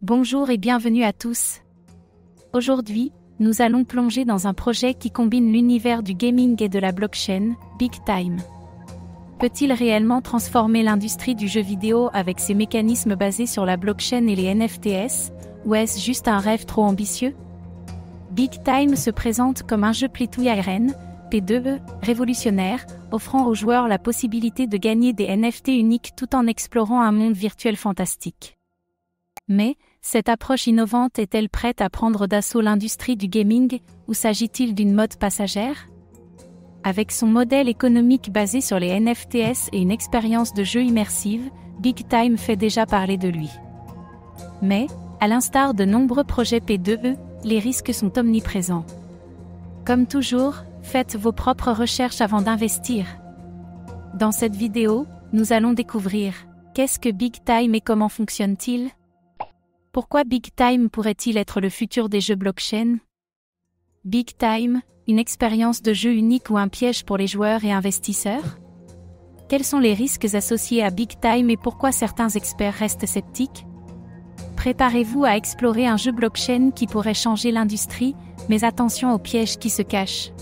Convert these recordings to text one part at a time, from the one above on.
Bonjour et bienvenue à tous. Aujourd'hui, nous allons plonger dans un projet qui combine l'univers du gaming et de la blockchain, Big Time. Peut-il réellement transformer l'industrie du jeu vidéo avec ses mécanismes basés sur la blockchain et les NFTs, ou est-ce juste un rêve trop ambitieux? Big Time se présente comme un jeu play-to-earn, P2E, révolutionnaire, offrant aux joueurs la possibilité de gagner des NFT uniques tout en explorant un monde virtuel fantastique. Mais, cette approche innovante est-elle prête à prendre d'assaut l'industrie du gaming, ou s'agit-il d'une mode passagère? Avec son modèle économique basé sur les NFTs et une expérience de jeu immersive, Big Time fait déjà parler de lui. Mais, à l'instar de nombreux projets P2E, les risques sont omniprésents. Comme toujours, faites vos propres recherches avant d'investir. Dans cette vidéo, nous allons découvrir qu'est-ce que Big Time et comment fonctionne-t-il? Pourquoi Big Time pourrait-il être le futur des jeux blockchain? Big Time, une expérience de jeu unique ou un piège pour les joueurs et investisseurs? Quels sont les risques associés à Big Time et pourquoi certains experts restent sceptiques? Préparez-vous à explorer un jeu blockchain qui pourrait changer l'industrie, mais attention aux pièges qui se cachent.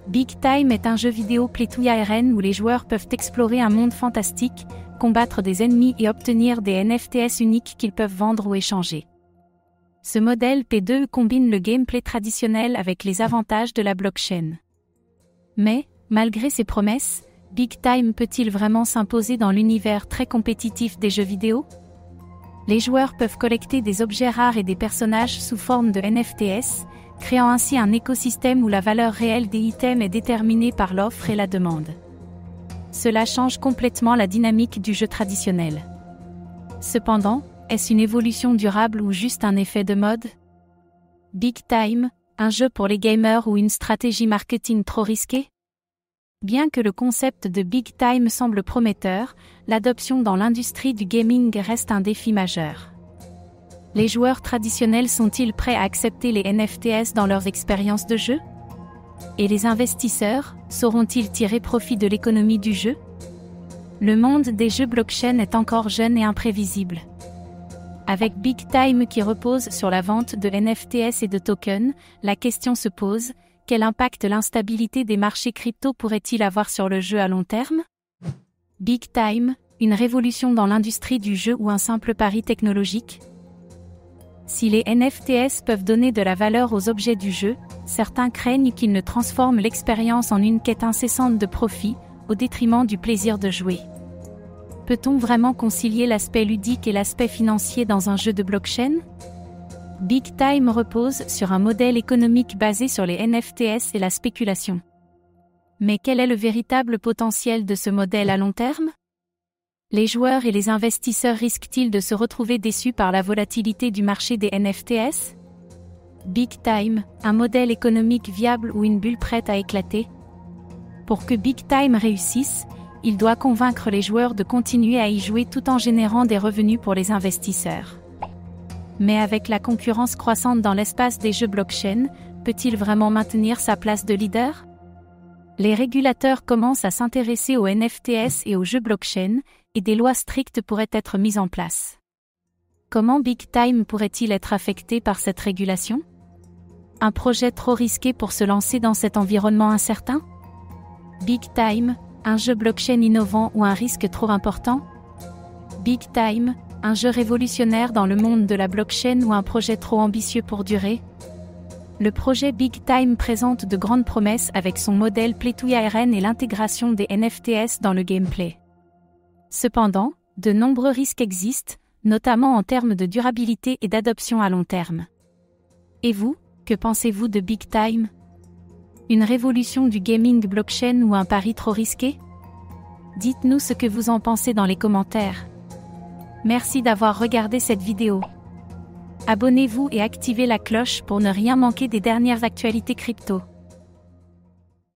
Big Time est un jeu vidéo play-to-earn où les joueurs peuvent explorer un monde fantastique, combattre des ennemis et obtenir des NFTs uniques qu'ils peuvent vendre ou échanger. Ce modèle P2 combine le gameplay traditionnel avec les avantages de la blockchain. Mais, malgré ses promesses, Big Time peut-il vraiment s'imposer dans l'univers très compétitif des jeux vidéo? Les joueurs peuvent collecter des objets rares et des personnages sous forme de NFTs, créant ainsi un écosystème où la valeur réelle des items est déterminée par l'offre et la demande. Cela change complètement la dynamique du jeu traditionnel. Cependant, est-ce une évolution durable ou juste un effet de mode? Big Time, un jeu pour les gamers ou une stratégie marketing trop risquée? Bien que le concept de Big Time semble prometteur, l'adoption dans l'industrie du gaming reste un défi majeur. Les joueurs traditionnels sont-ils prêts à accepter les NFTs dans leurs expériences de jeu? Et les investisseurs, sauront-ils tirer profit de l'économie du jeu? Le monde des jeux blockchain est encore jeune et imprévisible. Avec Big Time qui repose sur la vente de NFTs et de tokens, la question se pose, quel impact l'instabilité des marchés crypto pourrait-il avoir sur le jeu à long terme? Big Time, une révolution dans l'industrie du jeu ou un simple pari technologique? Si les NFTs peuvent donner de la valeur aux objets du jeu, certains craignent qu'ils ne transforment l'expérience en une quête incessante de profit, au détriment du plaisir de jouer. Peut-on vraiment concilier l'aspect ludique et l'aspect financier dans un jeu de blockchain? Big Time repose sur un modèle économique basé sur les NFTs et la spéculation. Mais quel est le véritable potentiel de ce modèle à long terme? Les joueurs et les investisseurs risquent-ils de se retrouver déçus par la volatilité du marché des NFTs? Big Time, un modèle économique viable ou une bulle prête à éclater? Pour que Big Time réussisse, il doit convaincre les joueurs de continuer à y jouer tout en générant des revenus pour les investisseurs. Mais avec la concurrence croissante dans l'espace des jeux blockchain, peut-il vraiment maintenir sa place de leader? Les régulateurs commencent à s'intéresser aux NFTs et aux jeux blockchain, et des lois strictes pourraient être mises en place. Comment Big Time pourrait-il être affecté par cette régulation? Un projet trop risqué pour se lancer dans cet environnement incertain? Big Time, un jeu blockchain innovant ou un risque trop important? Big Time, un jeu révolutionnaire dans le monde de la blockchain ou un projet trop ambitieux pour durer? Le projet Big Time présente de grandes promesses avec son modèle play-to-earn et l'intégration des NFTs dans le gameplay. Cependant, de nombreux risques existent, notamment en termes de durabilité et d'adoption à long terme. Et vous, que pensez-vous de Big Time? Une révolution du gaming blockchain ou un pari trop risqué? Dites-nous ce que vous en pensez dans les commentaires. Merci d'avoir regardé cette vidéo. Abonnez-vous et activez la cloche pour ne rien manquer des dernières actualités crypto.